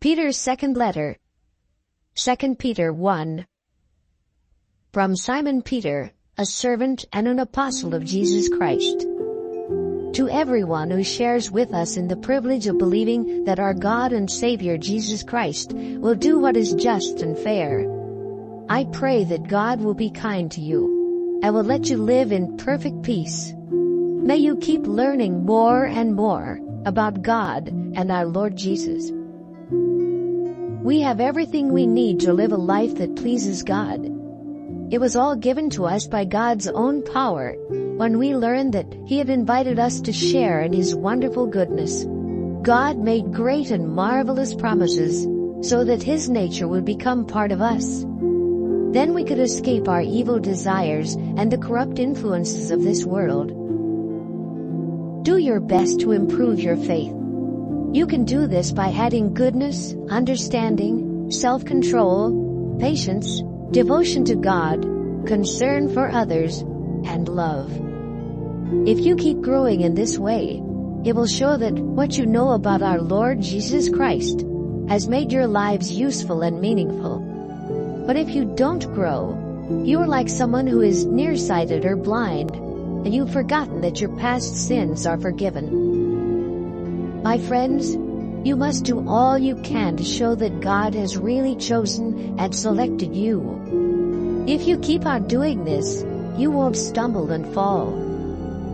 Peter's second letter, 2 Peter 1. From Simon Peter, a servant and an apostle of Jesus Christ. To everyone who shares with us in the privilege of believing that our God and Savior Jesus Christ will do what is just and fair, I pray that God will be kind to you and will let you live in perfect peace. May you keep learning more and more about God and our Lord Jesus. We have everything we need to live a life that pleases God. It was all given to us by God's own power when we learned that He had invited us to share in His wonderful goodness. God made great and marvelous promises so that His nature would become part of us. Then we could escape our evil desires and the corrupt influences of this world. Do your best to improve your faith. You can do this by adding goodness, understanding, self-control, patience, devotion to God, concern for others, and love. If you keep growing in this way, it will show that what you know about our Lord Jesus Christ has made your lives useful and meaningful. But if you don't grow, you are like someone who is nearsighted or blind, and you've forgotten that your past sins are forgiven. My friends, you must do all you can to show that God has really chosen and selected you. If you keep on doing this, you won't stumble and fall.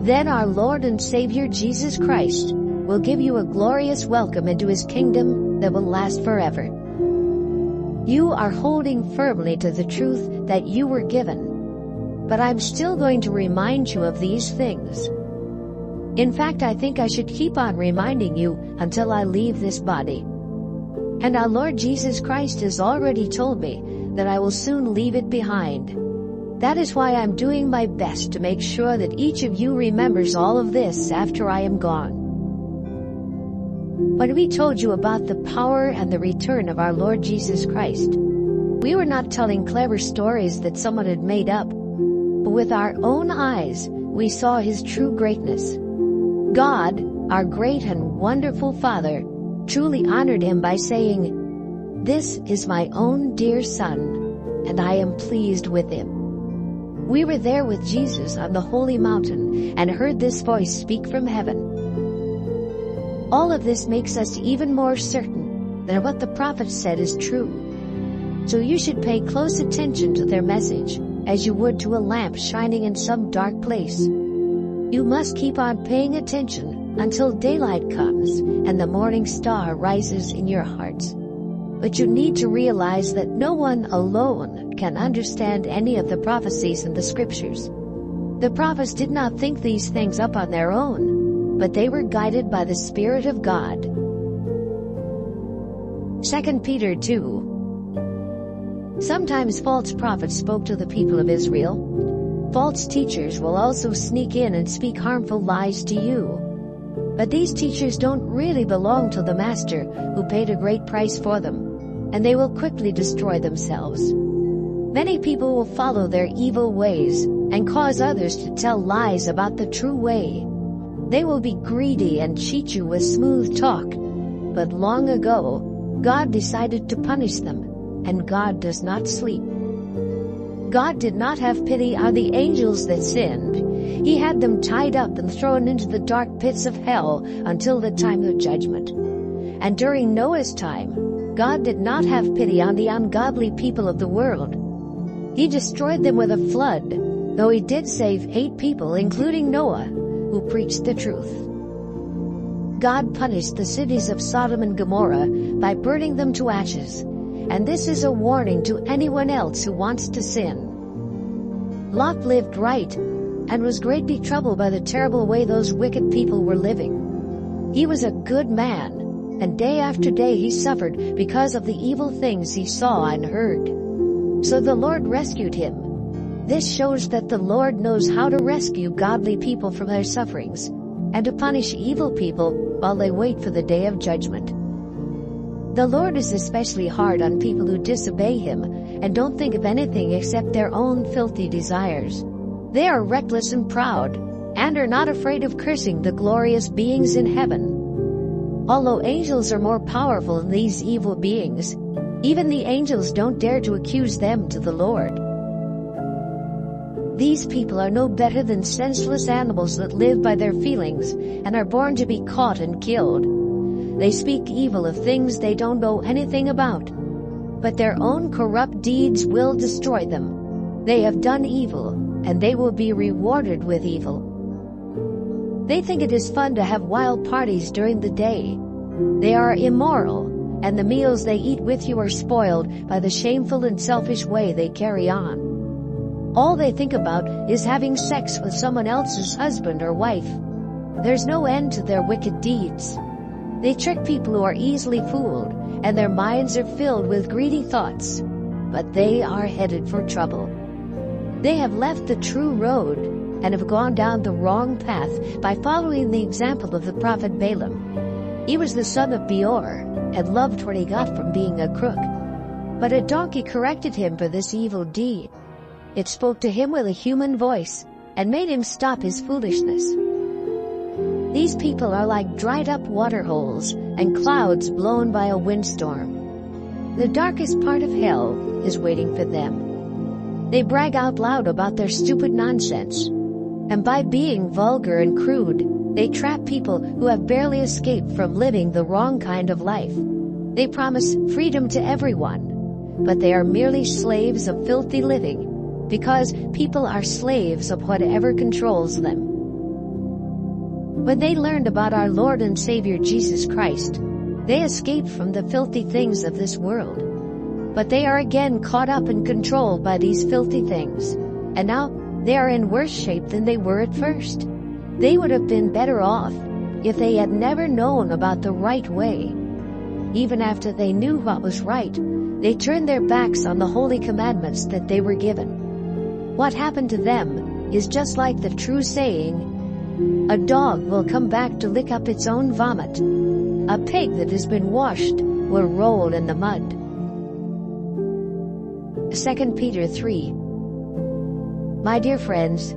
Then our Lord and Savior Jesus Christ will give you a glorious welcome into His kingdom that will last forever. You are holding firmly to the truth that you were given, but I'm still going to remind you of these things. In fact, I think I should keep on reminding you until I leave this body. And our Lord Jesus Christ has already told me that I will soon leave it behind. That is why I'm doing my best to make sure that each of you remembers all of this after I am gone. When we told you about the power and the return of our Lord Jesus Christ, we were not telling clever stories that someone had made up, but with our own eyes we saw His true greatness. God, our great and wonderful Father, truly honored Him by saying, "This is my own dear Son, and I am pleased with Him." We were there with Jesus on the holy mountain and heard this voice speak from heaven. All of this makes us even more certain that what the prophets said is true. So you should pay close attention to their message as you would to a lamp shining in some dark place. You must keep on paying attention until daylight comes and the morning star rises in your hearts. But you need to realize that no one alone can understand any of the prophecies in the scriptures. The prophets did not think these things up on their own, but they were guided by the Spirit of God. 2 Peter 2. Sometimes false prophets spoke to the people of Israel. False teachers will also sneak in and speak harmful lies to you. But these teachers don't really belong to the Master who paid a great price for them, and they will quickly destroy themselves. Many people will follow their evil ways and cause others to tell lies about the true way. They will be greedy and cheat you with smooth talk. But long ago, God decided to punish them, and God does not sleep. God did not have pity on the angels that sinned. He had them tied up and thrown into the dark pits of hell until the time of judgment. And during Noah's time, God did not have pity on the ungodly people of the world. He destroyed them with a flood, though He did save 8 people, including Noah, who preached the truth. God punished the cities of Sodom and Gomorrah by burning them to ashes, and this is a warning to anyone else who wants to sin. Lot lived right and was greatly troubled by the terrible way those wicked people were living. He was a good man, and day after day he suffered because of the evil things he saw and heard. So the Lord rescued him. This shows that the Lord knows how to rescue godly people from their sufferings, and to punish evil people while they wait for the day of judgment. The Lord is especially hard on people who disobey Him and don't think of anything except their own filthy desires. They are reckless and proud, and are not afraid of cursing the glorious beings in heaven. Although angels are more powerful than these evil beings, even the angels don't dare to accuse them to the Lord. These people are no better than senseless animals that live by their feelings and are born to be caught and killed. They speak evil of things they don't know anything about, but their own corrupt deeds will destroy them. They have done evil, and they will be rewarded with evil. They think it is fun to have wild parties during the day. They are immoral, and the meals they eat with you are spoiled by the shameful and selfish way they carry on. All they think about is having sex with someone else's husband or wife. There's no end to their wicked deeds. They trick people who are easily fooled, and their minds are filled with greedy thoughts. But they are headed for trouble. They have left the true road and have gone down the wrong path by following the example of the prophet Balaam. He was the son of Beor and loved what he got from being a crook. But a donkey corrected him for this evil deed. It spoke to him with a human voice and made him stop his foolishness. These people are like dried-up water holes and clouds blown by a windstorm. The darkest part of hell is waiting for them. They brag out loud about their stupid nonsense, and by being vulgar and crude, they trap people who have barely escaped from living the wrong kind of life. They promise freedom to everyone, but they are merely slaves of filthy living, because people are slaves of whatever controls them. When they learned about our Lord and Savior Jesus Christ, they escaped from the filthy things of this world. But they are again caught up and controlled by these filthy things, and now they are in worse shape than they were at first. They would have been better off if they had never known about the right way. Even after they knew what was right, they turned their backs on the holy commandments that they were given. What happened to them is just like the true saying, a dog will come back to lick up its own vomit. A pig that has been washed will roll in the mud. 2 Peter 3. My dear friends,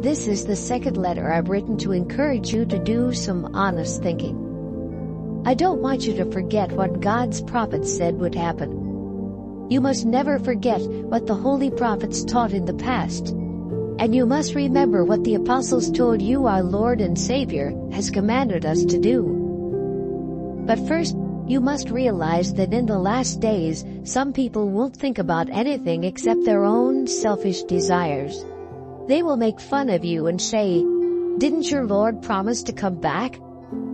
this is the second letter I've written to encourage you to do some honest thinking. I don't want you to forget what God's prophets said would happen. You must never forget what the holy prophets taught in the past, and you must remember what the apostles told you our Lord and Savior has commanded us to do. But first, you must realize that in the last days, some people won't think about anything except their own selfish desires. They will make fun of you and say, "Didn't your Lord promise to come back?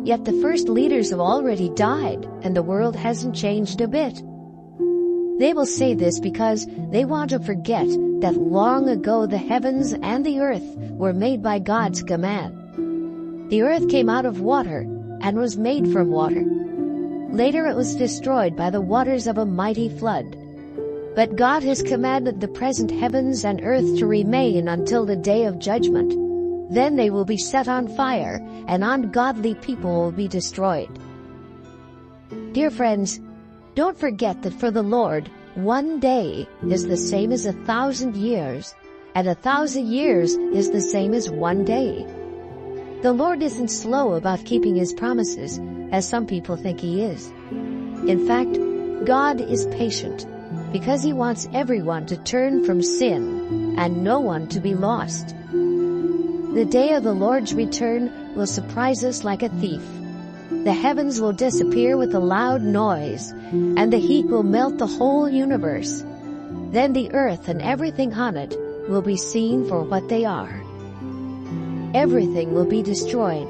Yet the first leaders have already died, and the world hasn't changed a bit." They will say this because they want to forget that long ago the heavens and the earth were made by God's command. The earth came out of water and was made from water. Later it was destroyed by the waters of a mighty flood. But God has commanded the present heavens and earth to remain until the day of judgment. Then they will be set on fire, and ungodly people will be destroyed. Dear friends, don't forget that for the Lord, one day is the same as 1,000 years, and 1,000 years is the same as one day. The Lord isn't slow about keeping His promises, as some people think He is. In fact, God is patient, because He wants everyone to turn from sin, and no one to be lost. The day of the Lord's return will surprise us like a thief. The heavens will disappear with a loud noise, and the heat will melt the whole universe. Then the earth and everything on it will be seen for what they are. Everything will be destroyed.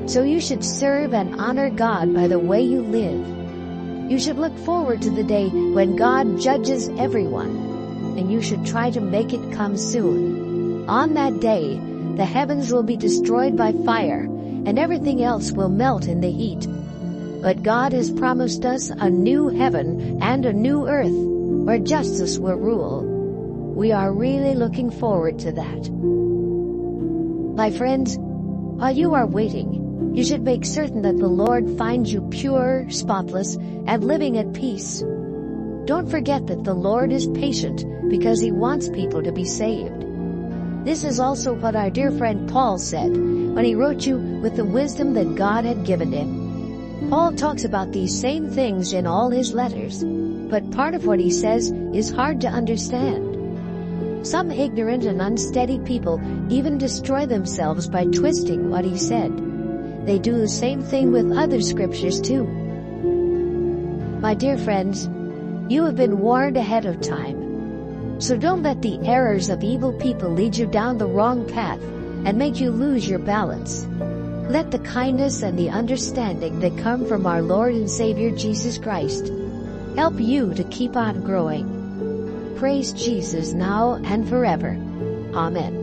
So you should serve and honor God by the way you live. You should look forward to the day when God judges everyone, and you should try to make it come soon. On that day, the heavens will be destroyed by fire, and everything else will melt in the heat. But God has promised us a new heaven and a new earth, where justice will rule. We are really looking forward to that. My friends, while you are waiting, you should make certain that the Lord finds you pure, spotless, and living at peace. Don't forget that the Lord is patient because He wants people to be saved. This is also what our dear friend Paul said when he wrote you with the wisdom that God had given him. Paul talks about these same things in all his letters, but part of what he says is hard to understand. Some ignorant and unsteady people even destroy themselves by twisting what he said. They do the same thing with other scriptures too. My dear friends, you have been warned ahead of time. So don't let the errors of evil people lead you down the wrong path and make you lose your balance. Let the kindness and the understanding that come from our Lord and Savior Jesus Christ help you to keep on growing. Praise Jesus now and forever. Amen.